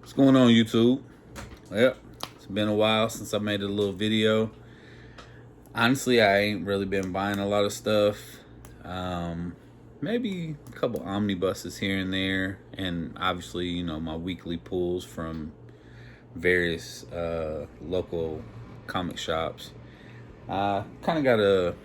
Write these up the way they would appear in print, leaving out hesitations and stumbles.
What's going on, YouTube? Yep, it's been a while since I made a little video. Honestly, I ain't really been buying a lot of stuff. Maybe a couple omnibuses here and there, and obviously, my weekly pulls from various local comic shops. Kind of got a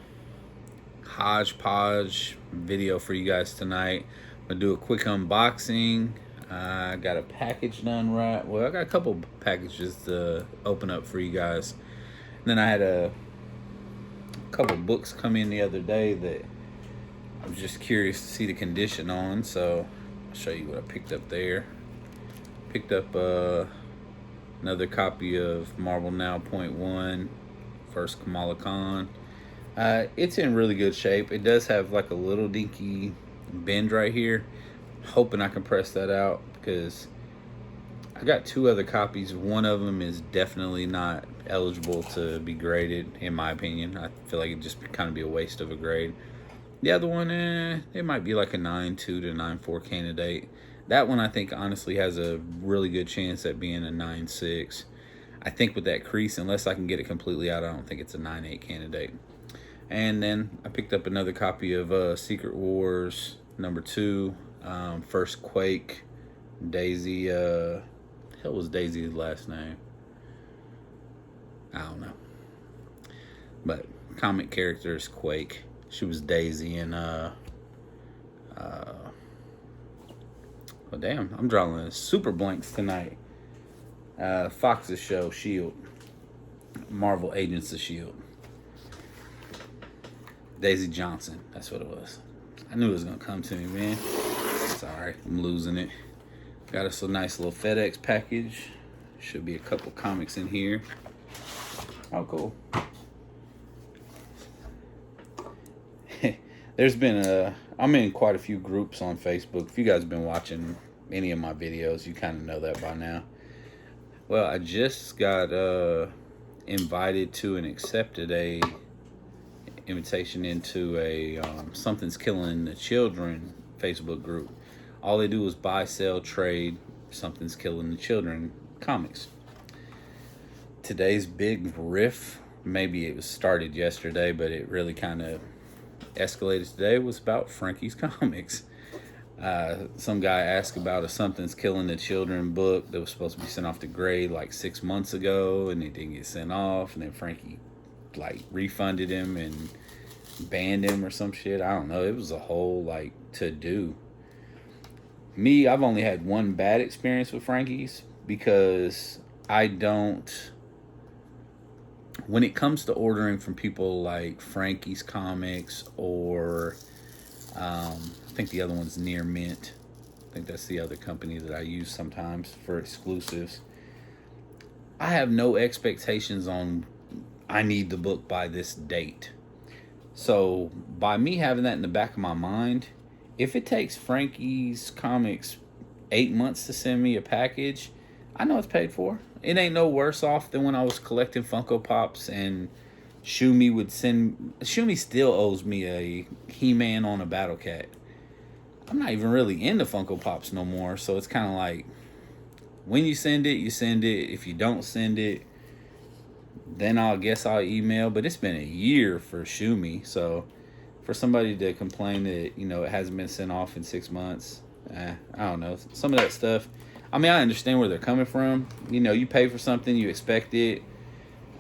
hodgepodge video for you guys tonight. I'm gonna do a quick unboxing. I got a package done right. Well, I got a couple packages to open up for you guys. And then I had a couple books come in the other day that I was just curious to see the condition on. So I'll show you what I picked up there. Picked up another copy of Marvel Now .1, first Kamala Khan. It's in really good shape. It does have like a little dinky bend right here. Hoping I can press that out because I got two other copies. One of them is definitely not eligible to be graded, in my opinion. I feel like it'd just kind of be a waste of a grade. The other one, it might be like a 9.2 to 9.4 candidate. That one I think honestly has a really good chance at being a 9.6. I think with that crease, unless I can get it completely out, I don't think it's a 9.8 candidate. And then I picked up another copy of Secret Wars #2. First Quake, Daisy, hell was Daisy's last name? I don't know. But comic characters, Quake. She was Daisy and well damn, I'm drawing super blanks tonight. Fox's show, S.H.I.E.L.D. Marvel Agents of S.H.I.E.L.D. Daisy Johnson, that's what it was. I knew it was gonna come to me, man. Sorry, I'm losing it. Got us a nice little FedEx package. Should be a couple comics in here. Oh, cool. There's been I'm in quite a few groups on Facebook. If you guys have been watching any of my videos, you kind of know that by now. Well, I just got invited to and accepted a invitation into a Something's Killing the Children Facebook group. All they do is buy, sell, trade Something's Killing the Children comics. Today's big riff, maybe it was started yesterday, but it really kind of escalated today, was about Frankies comics. Some guy asked about a Something's Killing the Children book that was supposed to be sent off to grade like 6 months ago, and it didn't get sent off, and then Frankie like refunded him and banned him or some shit. I don't know. It was a whole like to do. Me, I've only had one bad experience with Frankies because I don't, when it comes to ordering from people like Frankies Comics or I think the other one's Near Mint. I think that's the other company that I use sometimes for exclusives. I have no expectations on I need the book by this date. So by me having that in the back of my mind, if it takes Frankies Comics 8 months to send me a package, I know it's paid for. It ain't no worse off than when I was collecting Funko Pops and Shumi would send. Shumi still owes me a He-Man on a Battle Cat. I'm not even really into Funko Pops no more, so it's kind of like when you send it, you send it. If you don't send it, then I'll email. But it's been a year for Shumi, so for somebody to complain that it hasn't been sent off in 6 months, I don't know. Some of that stuff, I mean, I understand where they're coming from. You pay for something, you expect it.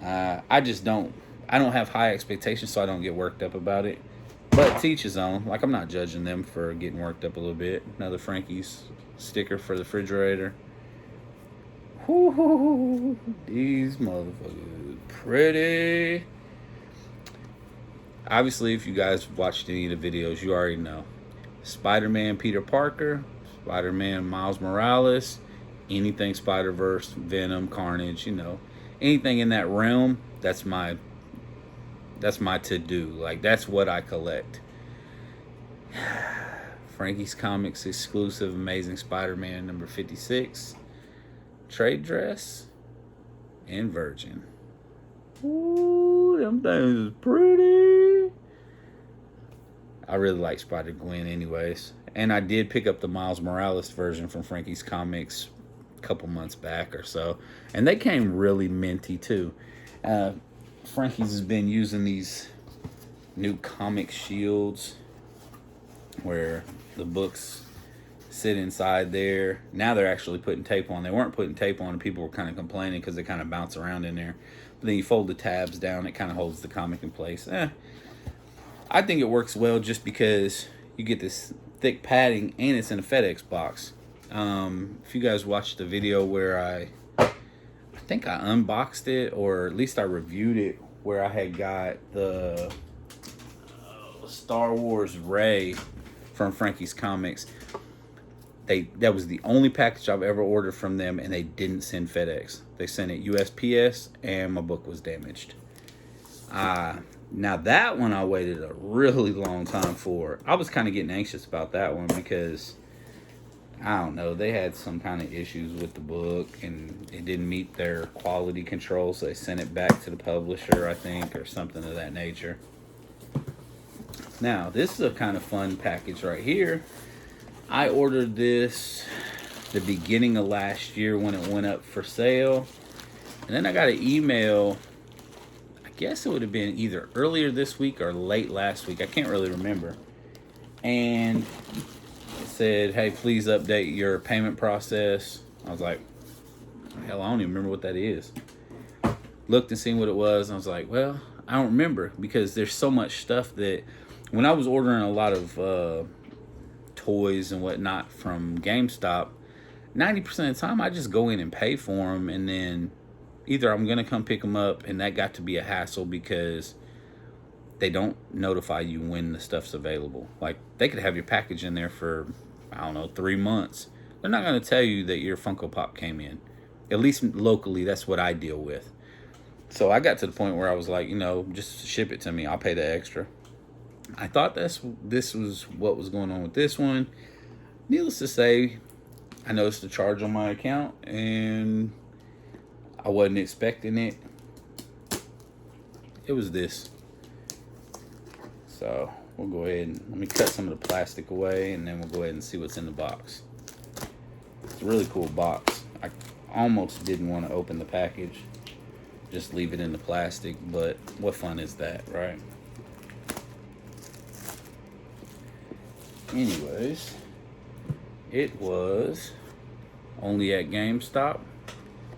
I don't have high expectations, so I don't get worked up about it. But to each his own. Like, I'm not judging them for getting worked up a little bit. Another Frankie's sticker for the refrigerator. Whoo, these motherfuckers pretty. Obviously, if you guys watched any of the videos, you already know. Spider-Man Peter Parker, Spider-Man Miles Morales, anything Spider-Verse, Venom, Carnage, anything in that realm, that's my to-do. Like, that's what I collect. Frankie's Comics exclusive Amazing Spider-Man #56, trade dress, and Virgin. Ooh, them things is pretty. I really like Spider-Gwen anyways. And I did pick up the Miles Morales version from Frankie's Comics couple months back or so, and they came really minty too. Frankie's has been using these new comic shields where the books sit inside there. Now they're actually putting tape on. They weren't putting tape on, and people were kind of complaining because they kind of bounce around in there. But then you fold the tabs down, it kind of holds the comic in place. I think it works well just because you get this thick padding and it's in a FedEx box. If you guys watched the video where I think I unboxed it, or at least I reviewed it, where I had got the Star Wars Rey from Frankie's Comics. That was the only package I've ever ordered from them, and they didn't send FedEx. They sent it USPS, and my book was damaged. Now that one I waited a really long time for. I was kind of getting anxious about that one because, I don't know, they had some kind of issues with the book, and it didn't meet their quality control, so they sent it back to the publisher, I think, or something of that nature. Now, this is a kind of fun package right here. I ordered this the beginning of last year when it went up for sale. And then I got an email, I guess it would have been either earlier this week or late last week. I can't really remember. And it said, hey, please update your payment process. I was like, hell, I don't even remember what that is. Looked and seen what it was, and I was like, well, I don't remember, because there's so much stuff that when I was ordering a lot of toys and whatnot from GameStop, 90% of the time I just go in and pay for them, and then either I'm gonna come pick them up, and that got to be a hassle because they don't notify you when the stuff's available. Like, they could have your package in there for, I don't know, 3 months. They're not gonna tell you that your Funko Pop came in. At least locally, that's what I deal with. So I got to the point where I was like, just ship it to me, I'll pay the extra. I thought this was what was going on with this one. Needless to say, I noticed a charge on my account, and I wasn't expecting it. It was this. So we'll go ahead and let me cut some of the plastic away, and then we'll go ahead and see what's in the box. It's a really cool box. I almost didn't want to open the package, just leave it in the plastic, but what fun is that, right? Anyways, it was only at GameStop.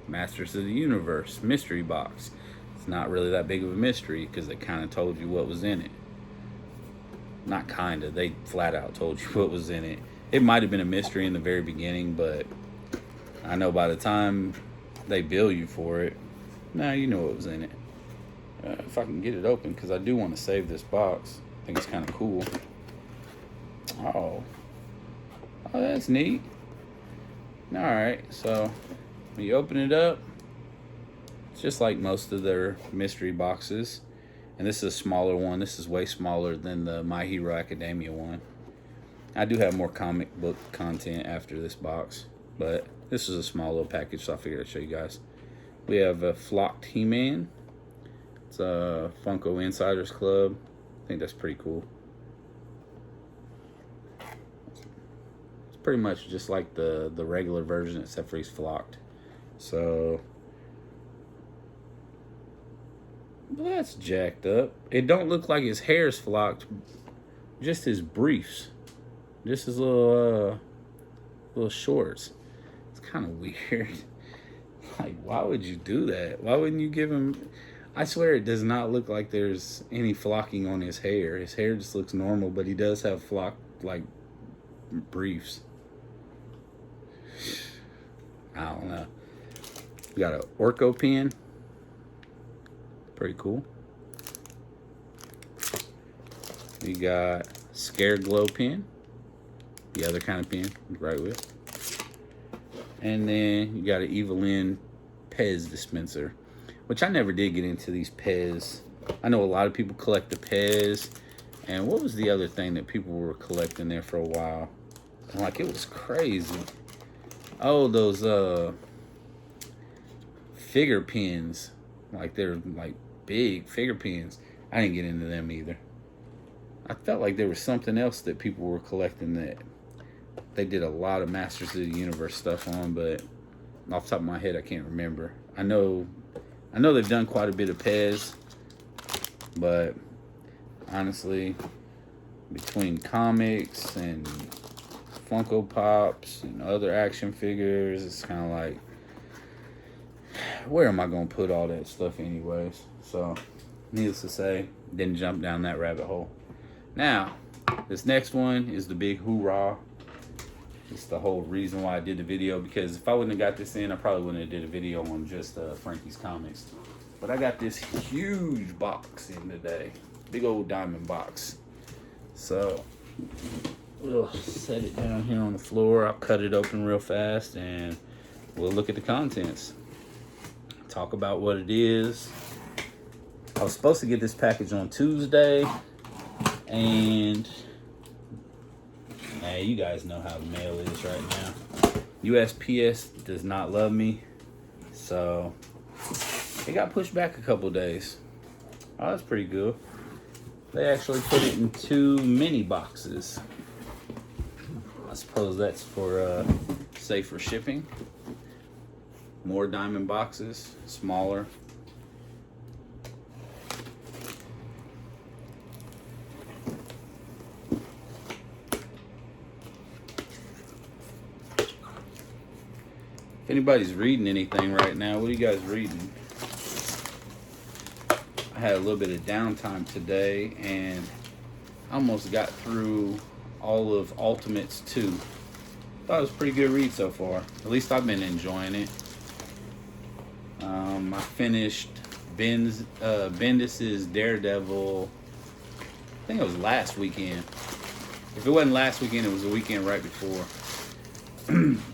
Masters of the Universe mystery box. It's not really that big of a mystery because they kind of told you what was in it. Not kind of, they flat out told you what was in it. It might have been a mystery in the very beginning, but I know by the time they bill you for it, now you know what was in it. If I can get it open, because I do want to save this box. I think it's kind of cool. Oh, that's neat. Alright, so when you open it up, it's just like most of their mystery boxes. And this is a smaller one. This is way smaller than the My Hero Academia one. I do have more comic book content after this box, but this is a small little package, so I figured I'd show you guys. We have a flocked He-Man. It's a Funko Insiders Club. I think that's pretty cool. Pretty much just like the regular version, except for he's flocked. So that's jacked up. It don't look like his hair's flocked, just his briefs, just his little shorts. It's kind of weird. Like, why would you do that? Why wouldn't you give him? I swear it does not look like there's any flocking on his hair. His hair just looks normal, but he does have flocked like briefs. I don't know. We got an Orco pen. Pretty cool. We got Scare Glow pen. The other kind of pen, right with. And then you got an Evelyn Pez dispenser, which I never did get into these Pez. I know a lot of people collect the Pez. And what was the other thing that people were collecting there for a while? Like, it was crazy. Oh, those figure pins. Like, they're like big figure pins. I didn't get into them either. I felt like there was something else that people were collecting that they did a lot of Masters of the Universe stuff on, but Off the top of my head, I can't remember. I know they've done quite a bit of Pez, but honestly, between comics and Funko Pops and other action figures, it's kind of like, where am I going to put all that stuff anyways? So, needless to say, didn't jump down that rabbit hole. Now, this next one is the big hoorah. It's the whole reason why I did the video, because if I wouldn't have got this in, I probably wouldn't have did a video on just Frankie's comics. But I got this huge box in today. Big old diamond box. So, we'll set it down here on the floor. I'll cut it open real fast and we'll look at the contents. Talk about what it is. I was supposed to get this package on Tuesday, and hey, you guys know how the mail is right now. USPS does not love me, so it got pushed back a couple days. Oh, that's pretty good. They actually put it in 2 mini boxes. I suppose that's for safer shipping. More diamond boxes, smaller. If anybody's reading anything right now, what are you guys reading? I had a little bit of downtime today and almost got through all of Ultimates 2. Thought it was a pretty good read so far. At least I've been enjoying it. I finished Bendis's Daredevil, I think it was last weekend. If it wasn't last weekend, it was the weekend right before.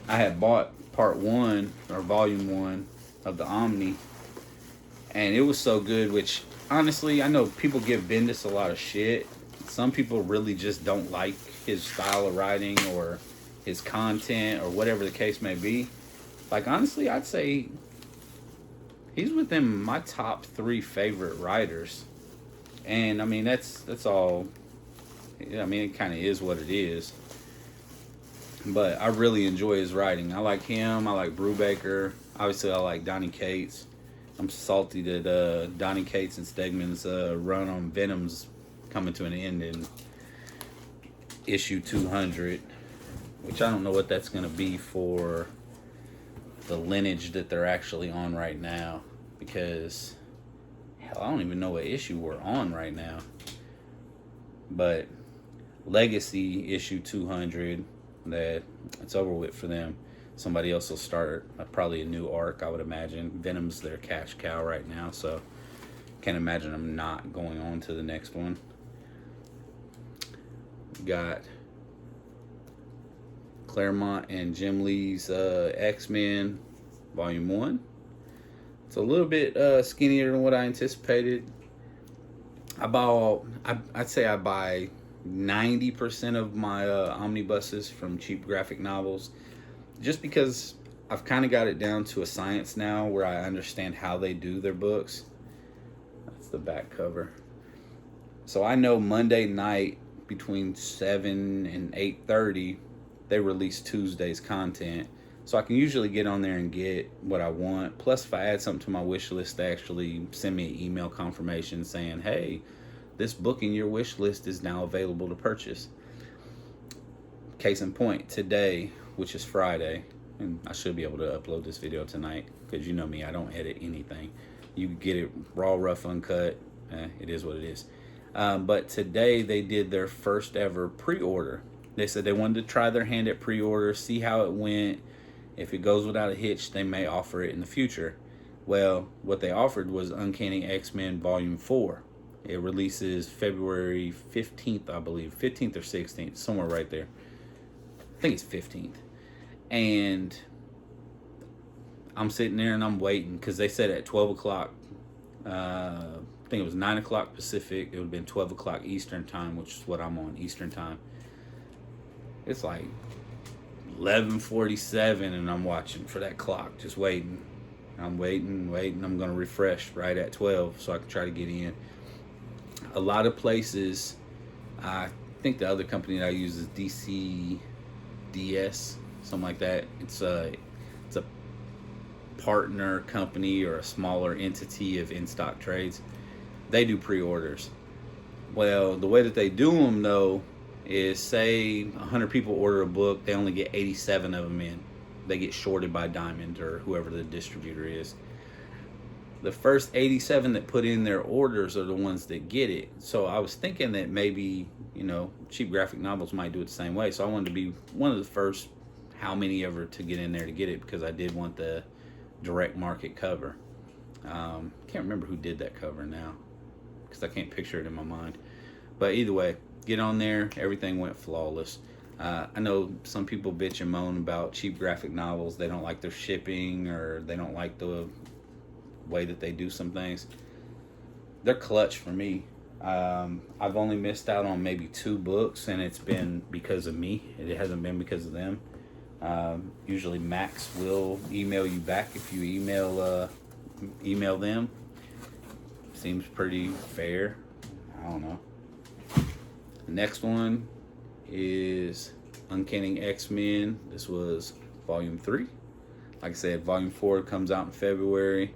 I had bought part 1 or volume 1 of the Omni, and it was so good, which honestly, I know people give Bendis a lot of shit. Some people really just don't like his style of writing or his content or whatever the case may be. Like, honestly, I'd say he's within my top 3 favorite writers. And I mean, that's all. I mean, it kind of is what it is. But I really enjoy his writing. I like him. I like Brubaker. Obviously, I like Donny Cates. I'm salty that Donny Cates and Stegman's run on Venom's coming to an end in issue 200, which I don't know what that's going to be for the lineage that they're actually on right now, because hell, I don't even know what issue we're on right now. But Legacy issue 200, that it's over with for them. Somebody else will start probably a new arc, I would imagine. Venom's their cash cow right now, so can't imagine them not going on to the next one. Got Claremont and Jim Lee's X-Men Volume 1. It's a little bit skinnier than what I anticipated. I'd say I buy 90% of my omnibuses from Cheap Graphic Novels, just because I've kind of got it down to a science now where I understand how they do their books. That's the back cover. So I know Monday night between 7 and 8:30 they release Tuesday's content, so I can usually get on there and get what I want. Plus, if I add something to my wish list, they actually send me an email confirmation saying, hey, this book in your wish list is now available to purchase. Case in point, today, which is Friday, and I should be able to upload this video tonight, because you know me, I don't edit anything. You get it raw, rough, uncut. It is what it is. But today they did their first ever pre-order. They said they wanted to try their hand at pre-order, see how it went. If it goes without a hitch, they may offer it in the future. Well, what they offered was Uncanny X-Men Volume 4. It releases February 15th, I believe. 15th or 16th, somewhere right there. I think it's 15th. And I'm sitting there and I'm waiting, because they said at 12 o'clock, I think it was 9 o'clock Pacific, it would have been 12 o'clock Eastern time, which is what I'm on, Eastern time. It's like 11:47 and I'm watching for that clock, just waiting. I'm waiting. I'm going to refresh right at 12 so I can try to get in. A lot of places, I think the other company that I use is DCDS, something like that. It's a partner company or a smaller entity of in-stock trades, they do pre-orders. Well, the way that they do them, though, is say 100 people order a book, they only get 87 of them in. They get shorted by Diamond or whoever the distributor is. The first 87 that put in their orders are the ones that get it. So I was thinking that maybe, cheap graphic novels might do it the same way. So I wanted to be one of the first how many ever to get in there to get it, because I did want the direct market cover. Can't remember who did that cover now, because I can't picture it in my mind. But either way, get on there. Everything went flawless. I know some people bitch and moan about cheap graphic novels. They don't like their shipping, or they don't like the way that they do some things. They're clutch for me. I've only missed out on maybe 2 books, and it's been because of me. It hasn't been because of them. Usually Max will email you back if you email them. Seems pretty fair. I don't know. The next one is Uncanny X-Men. This was volume 3. Like I said, volume 4 comes out in February.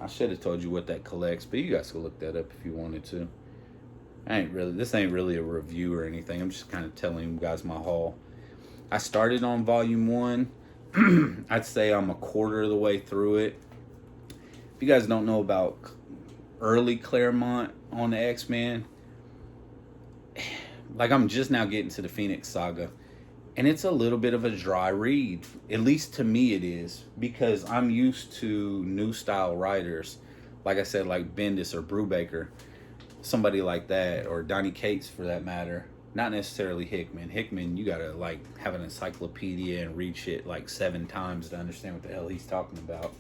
I should have told you what that collects, but you guys can look that up if you wanted to. This ain't really a review or anything. I'm just kind of telling you guys my haul. I started on volume 1. I'd say I'm a quarter of the way through it. If you guys don't know about early Claremont on the X-Men, like, I'm just now getting to the Phoenix Saga, and it's a little bit of a dry read. At least to me it is, because I'm used to new style writers. Like I said, like Bendis or Brubaker, somebody like that, or Donny Cates for that matter. Not necessarily Hickman. Hickman, you gotta like have an encyclopedia and read shit like 7 times to understand what the hell he's talking about.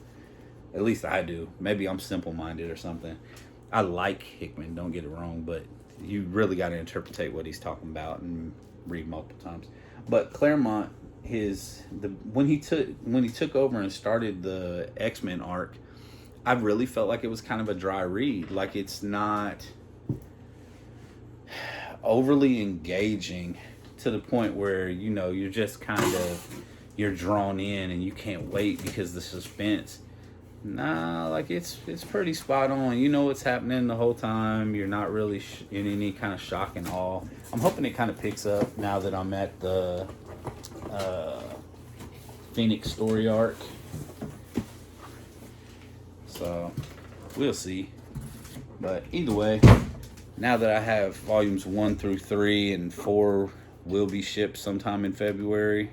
At least I do. Maybe I'm simple-minded or something. I like Hickman, don't get it wrong, but you really got to interpret what he's talking about and read multiple times. But Claremont, when he took over and started the X-Men arc, I really felt like it was kind of a dry read. Like, it's not overly engaging to the point where you're just you're drawn in and you can't wait because the suspense. Nah, like it's pretty spot on. You know what's happening the whole time. You're not really in any kind of shock and awe. I'm hoping it kind of picks up now that I'm at the Phoenix story arc. So we'll see. But either way, now that I have volumes 1 through 3 and 4 will be shipped sometime in February,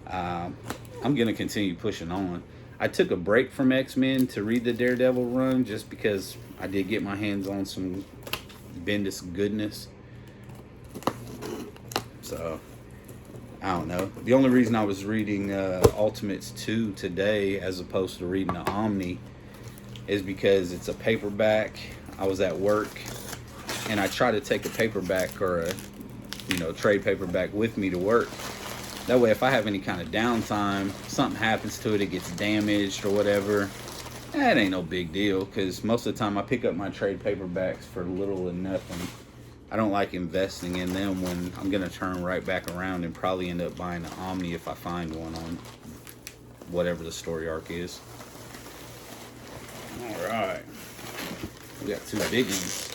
I'm gonna continue pushing on. I took a break from X-Men to read the Daredevil run just because I did get my hands on some Bendis goodness. So, I don't know. The only reason I was reading Ultimates 2 today as opposed to reading the Omni is because it's a paperback. I was at work and I try to take a paperback or a trade paperback with me to work. That way, if I have any kind of downtime, something happens to it, it gets damaged or whatever, that ain't no big deal, because most of the time I pick up my trade paperbacks for little and nothing. I don't like investing in them when I'm going to turn right back around and probably end up buying an Omni if I find one on whatever the story arc is. Alright. We got 2 big ones.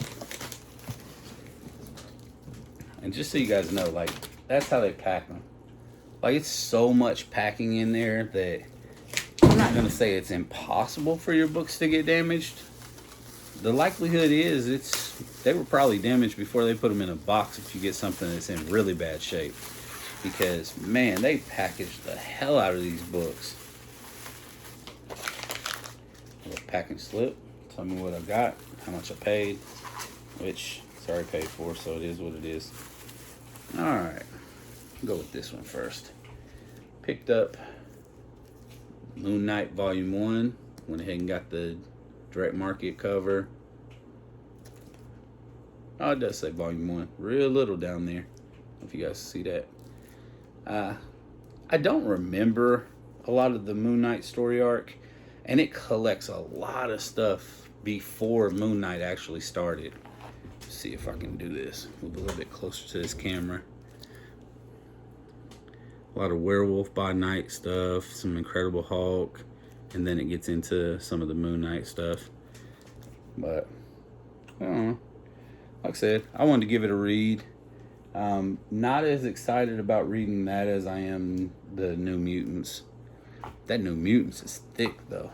And just so you guys know, like, that's how they pack them. Like, it's so much packing in there that I'm not going to say it's impossible for your books to get damaged. The likelihood is they were probably damaged before they put them in a box if you get something that's in really bad shape. Because, man, they packaged the hell out of these books. A little packing slip. Tell me what I got, how much I paid, which it's already paid for, so it is what it is. Alright. Go with this one first. Picked up Moon Knight Volume 1. Went ahead and got the direct market cover. Oh, it does say Volume 1. Real little down there. If you guys see that. I don't remember a lot of the Moon Knight story arc. And it collects a lot of stuff before Moon Knight actually started. Let's see if I can do this. Move a little bit closer to this camera. A lot of Werewolf by Night stuff, some Incredible Hulk, and then it gets into some of the Moon Knight stuff. But I don't know. Like I said, I wanted to give it a read. Not as excited about reading that as I am the New Mutants. That New Mutants is thick though.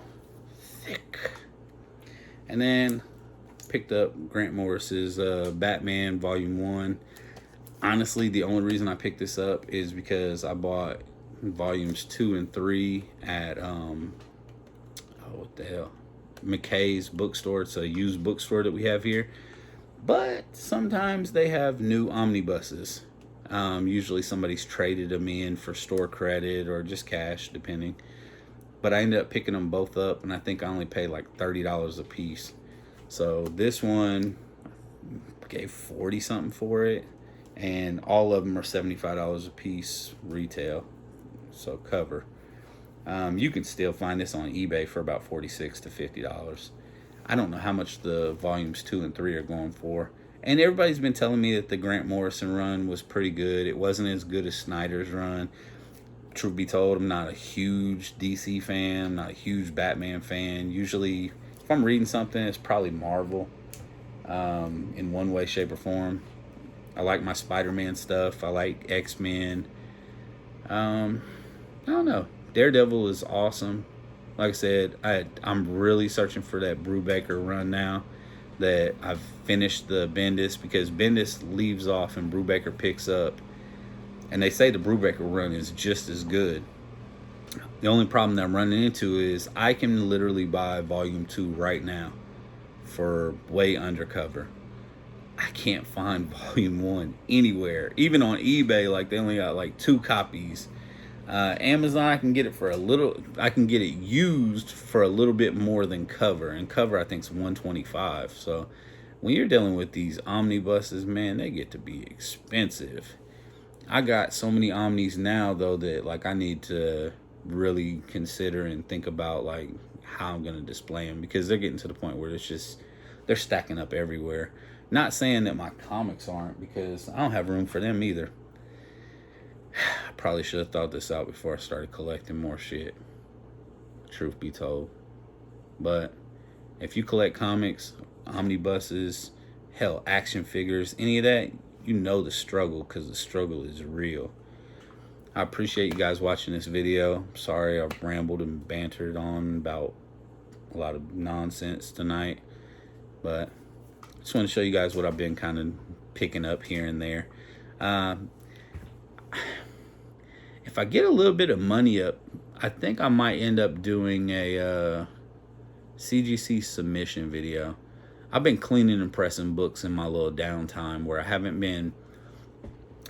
Thick. And then picked up Grant Morris's Batman Volume 1. Honestly, the only reason I picked this up is because I bought volumes 2 and 3 at what the hell, McKay's bookstore. It's a used bookstore that we have here, but sometimes they have new omnibuses. Usually somebody's traded them in for store credit or just cash, depending. But I ended up picking them both up, and I think I only paid like $30 a piece. So this one gave 40 something for it, and all of them are $75 a piece retail, so cover. You can still find this on eBay for about $46 to $50. I don't know how much the volumes 2 and 3 are going for. And everybody's been telling me that the Grant Morrison run was pretty good. It wasn't as good as Snyder's run. Truth be told, I'm not a huge DC fan. I'm not a huge Batman fan. Usually, if I'm reading something, it's probably Marvel in one way, shape, or form. I like my Spider-Man stuff. I like X-Men. I don't know. Daredevil is awesome. Like I said, I'm really searching for that Brubaker run now that I've finished the Bendis, because Bendis leaves off and Brubaker picks up. And they say the Brubaker run is just as good. The only problem that I'm running into is I can literally buy Volume 2 right now for way under cover. I can't find Volume 1 anywhere. Even on eBay, like they only got like 2 copies. Amazon, I can get it used for a little bit more than cover. And cover, I think, is $125. So when you're dealing with these omnibuses, man, they get to be expensive. I got so many Omnis now, though, that like I need to really consider and think about like how I'm gonna display them, because they're getting to the point where they're stacking up everywhere. Not saying that my comics aren't, because I don't have room for them either. I probably should have thought this out before I started collecting more shit, truth be told. But if you collect comics, omnibuses, hell, action figures, any of that, you know the struggle, because the struggle is real. I appreciate you guys watching this video. Sorry I've rambled and bantered on about a lot of nonsense tonight, but I just want to show you guys what I've been kind of picking up here and there. If I get a little bit of money up, I think I might end up doing a CGC submission video. I've been cleaning and pressing books in my little downtime, where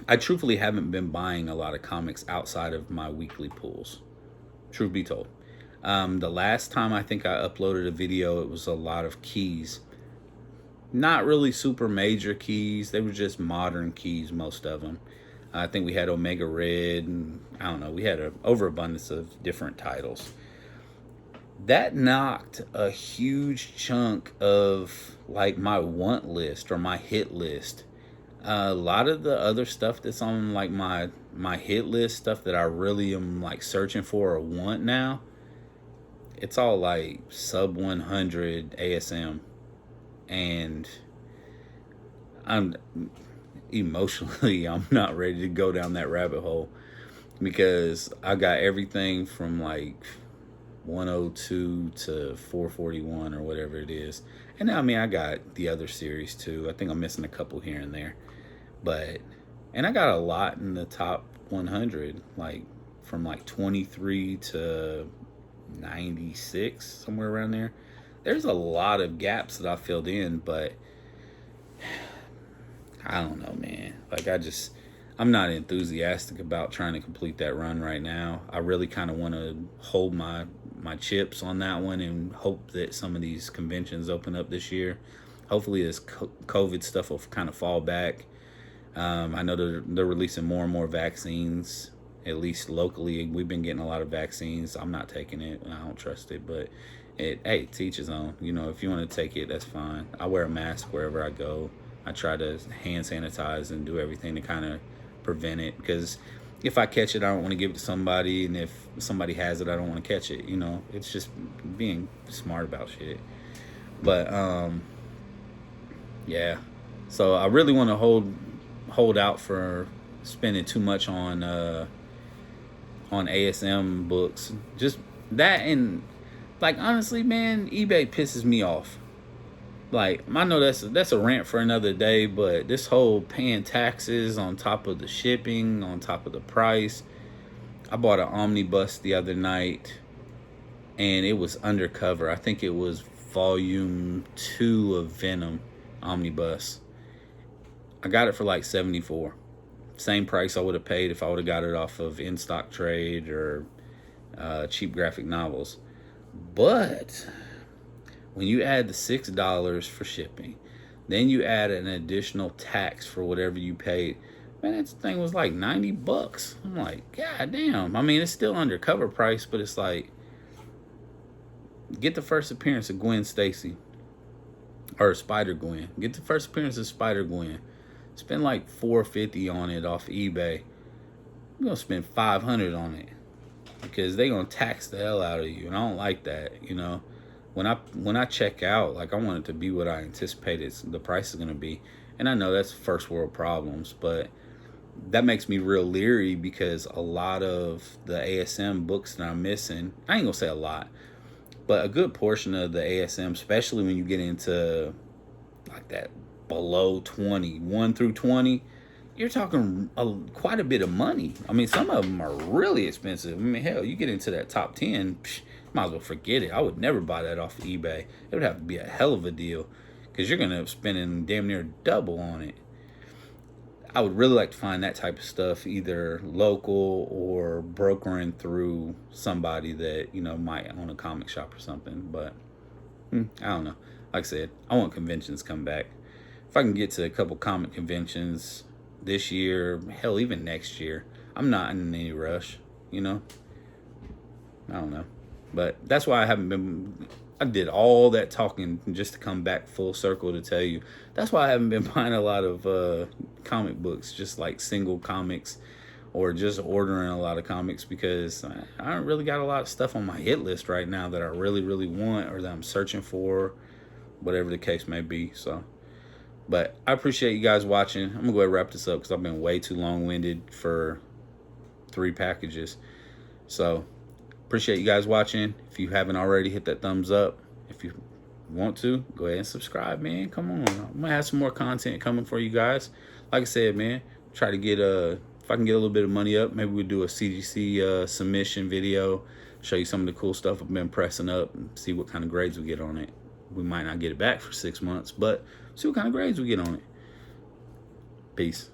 I truthfully haven't been buying a lot of comics outside of my weekly pulls, truth be told. The last time I think I uploaded a video, it was a lot of keys. Not really super major keys. They were just modern keys, most of them. I think we had Omega Red, and I don't know, we had an overabundance of different titles. That knocked a huge chunk of like my want list or my hit list. A lot of the other stuff that's on like my hit list, stuff that I really am like searching for or want now, it's all like sub 100 ASM. And I'm not ready to go down that rabbit hole, because I got everything from like 102 to 441 or whatever it is. And I mean, I got the other series too. I think I'm missing a couple here and there, and I got a lot in the top 100, like from like 23 to 96, somewhere around there. There's a lot of gaps that I filled in, but I don't know, man. Like I'm not enthusiastic about trying to complete that run right now. I really kind of want to hold my chips on that one and hope that some of these conventions open up this year. Hopefully this COVID stuff will kind of fall back. I know they're releasing more and more vaccines, at least locally. We've been getting a lot of vaccines. I'm not taking it. I don't trust it, but hey, to each his own. You know, if you want to take it, that's fine. I wear a mask wherever I go. I try to hand sanitize and do everything to kind of prevent it, because if I catch it, I don't want to give it to somebody, and if somebody has it, I don't want to catch it. You know, it's just being smart about shit. But yeah. So I really want to hold out for spending too much on ASM books. Just that, and like honestly, man, eBay pisses me off. Like I know that's a rant for another day, but this whole paying taxes on top of the shipping, on top of the price. I bought an omnibus the other night, and it was undercover. I think it was volume 2 of Venom omnibus. I got it for like 74. Same price I would have paid if I would have got it off of In Stock Trade or cheap graphic novels. But when you add the $6 for shipping, then you add an additional tax for whatever you paid, man, that thing was like $90. I'm like, God damn. I mean, it's still undercover price, but it's like, get the first appearance of Gwen Stacy. Or Spider-Gwen. Get the first appearance of Spider-Gwen. Spend like $450 on it off eBay. You're gonna spend $500 on it, because they're gonna tax the hell out of you, and I don't like that. You know, when I check out, like, I want it to be what I anticipated the price is gonna be, and I know that's first world problems, but that makes me real leery, because a lot of the ASM books that I'm missing, I ain't gonna say a lot, but a good portion of the ASM, especially when you get into like that below 20, 1 through 20, you're talking quite a bit of money. I mean, some of them are really expensive. I mean, hell, you get into that top 10, might as well forget it. I would never buy that off of eBay. It would have to be a hell of a deal, because you're going to end up spending damn near double on it. I would really like to find that type of stuff either local or brokering through somebody that, you know, might own a comic shop or something. But I don't know. Like I said, I want conventions to come back. If I can get to a couple comic conventions this year, hell, even next year, I'm not in any rush, you know? I don't know. But that's why I did all that talking just to come back full circle to tell you. That's why I haven't been buying a lot of comic books, just like single comics, or just ordering a lot of comics, because I don't really got a lot of stuff on my hit list right now that I really, really want, or that I'm searching for, whatever the case may be. So, but I appreciate you guys watching. I'm gonna go ahead and wrap this up, because I've been way too long-winded for 3 packages. So appreciate you guys watching. If you haven't already, hit that thumbs up. If you want to, go ahead and subscribe, man. Come on, I'm gonna have some more content coming for you guys. Like I said, man, try to get if I can get a little bit of money up, maybe we'll do a CGC submission video, show you some of the cool stuff I've been pressing up, and see what kind of grades we get on it. We might not get it back for 6 months, but see what kind of grades we get on it. Peace.